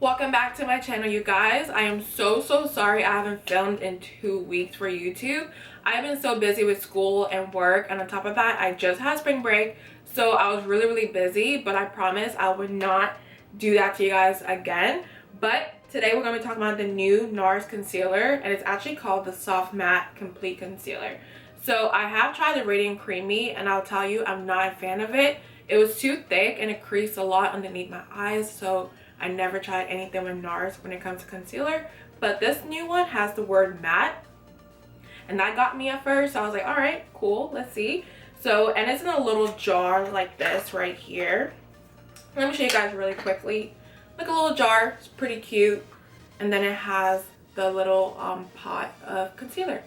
Welcome back to my channel, you guys. I am so sorry I haven't filmed in 2 weeks for YouTube. I've been so busy with school and work, and on top of that I just had spring break, so I was really busy, but I promise I would not do that to you guys again. But today we're going to be talking about the new Nars concealer, and it's actually called the Soft Matte Complete Concealer. So I have tried the Radiant Creamy, and I'll tell you, I'm not a fan of it. It was too thick and it creased a lot underneath my eyes, so I never tried anything with Nars when it comes to concealer. But this new one has the word matte, and that got me at first. So I was like, all right, cool, let's see. So, and it's in a little jar like this right here. Let me show you guys really quickly. Like a little jar, it's pretty cute. And then it has the little pot of concealer.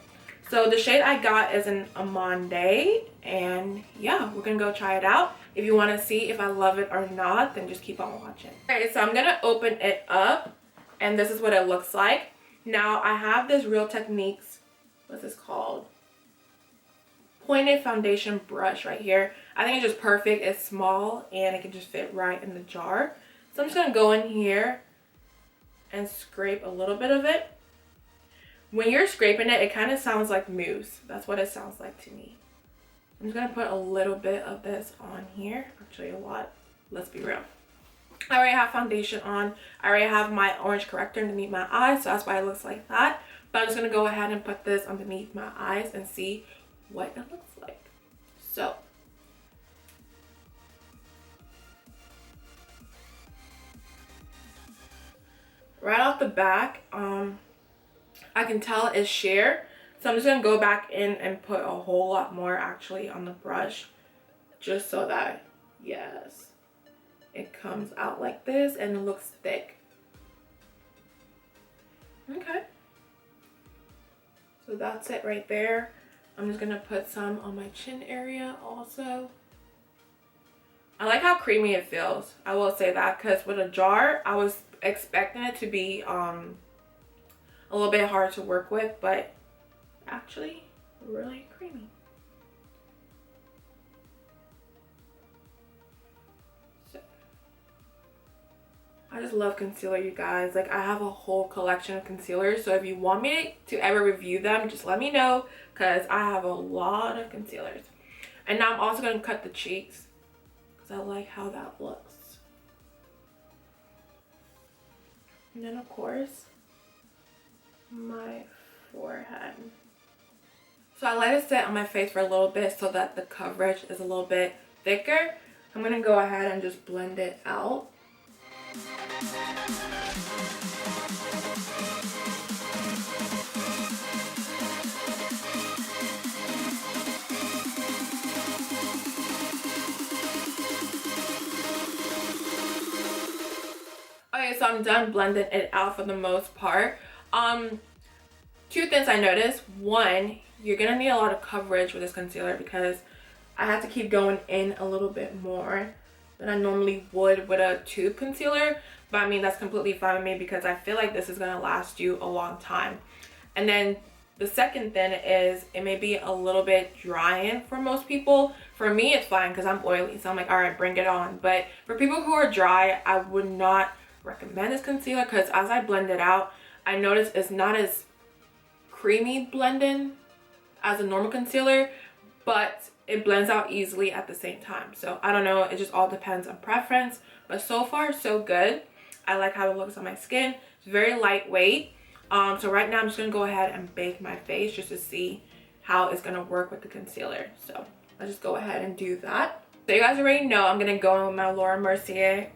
So the shade I got is an Amande, and yeah, we're gonna go try it out. If you want to see if I love it or not, then just keep on watching. Alright, so I'm gonna open it up, and this is what it looks like. Now I have this Real Techniques, what's this called? Pointed foundation brush right here. I think it's just perfect. It's small and it can just fit right in the jar. So I'm just gonna go in here and scrape a little bit of it. When you're scraping it, it kind of sounds like mousse. That's what it sounds like to me. I'm just going to put a little bit of this on here. Actually, a lot. Let's be real. I already have foundation on. I already have my orange corrector underneath my eyes, so that's why it looks like that. But I'm just going to go ahead and put this underneath my eyes and see what it looks like. So, right off the back, I can tell it's sheer, so I'm just gonna go back in and put a whole lot more actually on the brush, just so that, yes, it comes out like this and it looks thick. Okay, so that's it right there. I'm just gonna put some on my chin area also. I like how creamy it feels, I will say that, because with a jar I was expecting it to be a little bit hard to work with, but actually really creamy. So I just love concealer, you guys. Like, I have a whole collection of concealers, so if you want me to ever review them, just let me know, because I have a lot of concealers. And now I'm also going to cut the cheeks because I like how that looks. And then of course my forehead. So I let it sit on my face for a little bit so that the coverage is a little bit thicker. I'm gonna go ahead and just blend it out. Okay, so I'm done blending it out for the most part. Two things I noticed. One, you're gonna need a lot of coverage with this concealer because I have to keep going in a little bit more than I normally would with a tube concealer, but I mean, that's completely fine with me because I feel like this is gonna last you a long time. And then the second thing is, it may be a little bit drying for most people. For me, it's fine because I'm oily, so I'm like, all right, bring it on. But for people who are dry, I would not recommend this concealer because as I blend it out, I noticed it's not as creamy blending as a normal concealer, but it blends out easily at the same time. So I don't know, it just all depends on preference, but so far so good. I like how it looks on my skin. It's very lightweight. So right now I'm just gonna go ahead and bake my face just to see how it's gonna work with the concealer. So I'll just go ahead and do that. So you guys already know I'm gonna go in with my Laura Mercier.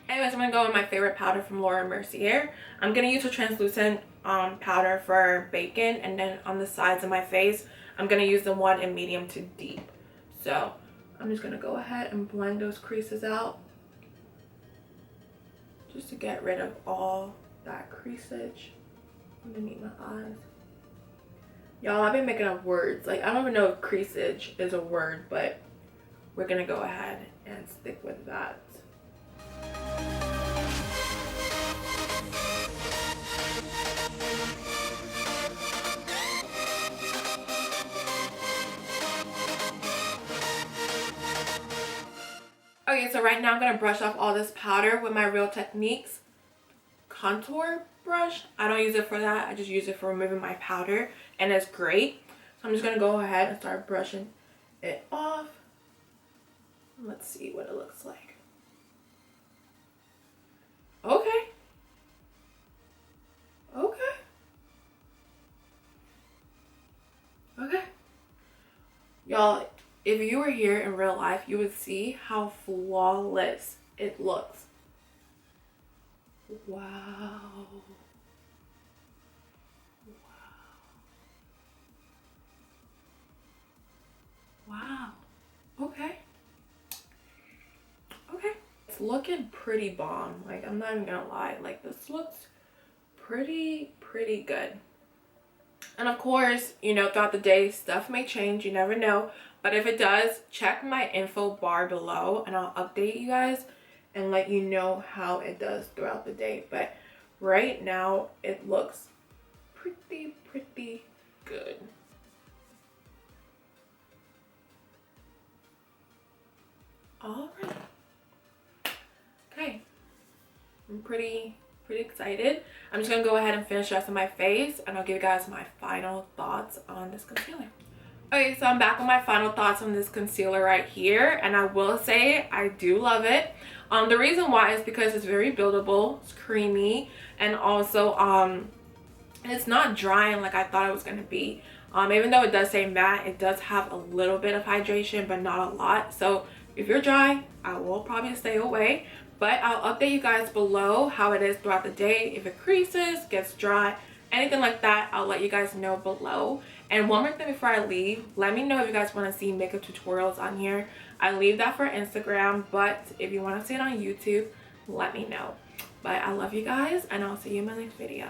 Anyways, I'm gonna go with my favorite powder from Laura Mercier. I'm gonna use a translucent powder for baking, and then on the sides of my face I'm gonna use the one in medium to deep. So I'm just gonna go ahead and blend those creases out just to get rid of all that creasage underneath my eyes. Y'all, I've been making up words. Like, I don't even know if creasage is a word, but we're gonna go ahead and stick with that. Okay, so So right now I'm going to brush off all this powder with my Real Techniques contour brush. I don't use it for that. I just use it for removing my powder, and it's great. So I'm just going to go ahead and start brushing it off. Let's see what it looks like. Okay. Okay. Okay. Y'all, if you were here in real life, you would see how flawless it looks. Wow. Wow. Okay. Okay. It's looking pretty bomb. Like, I'm not even gonna lie. Like, this looks pretty good. And of course, you know, throughout the day, stuff may change. You never know. But if it does, check my info bar below and I'll update you guys and let you know how it does throughout the day. But right now, it looks pretty good. All right. Okay. I'm pretty excited. I'm just gonna go ahead and finish dressing my face and I'll give you guys my final thoughts on this concealer. Okay, so I'm back with my final thoughts on this concealer right here, and I will say I do love it. The reason why is because it's very buildable, it's creamy, and also it's not drying like I thought it was gonna be. Even though it does say matte, it does have a little bit of hydration, but not a lot. So if you're dry, I will probably stay away. But I'll update you guys below how it is throughout the day. If it creases, gets dry, anything like that, I'll let you guys know below. And one more thing before I leave, let me know if you guys want to see makeup tutorials on here. I leave that for Instagram, but if you want to see it on YouTube, let me know. But I love you guys, and I'll see you in my next video.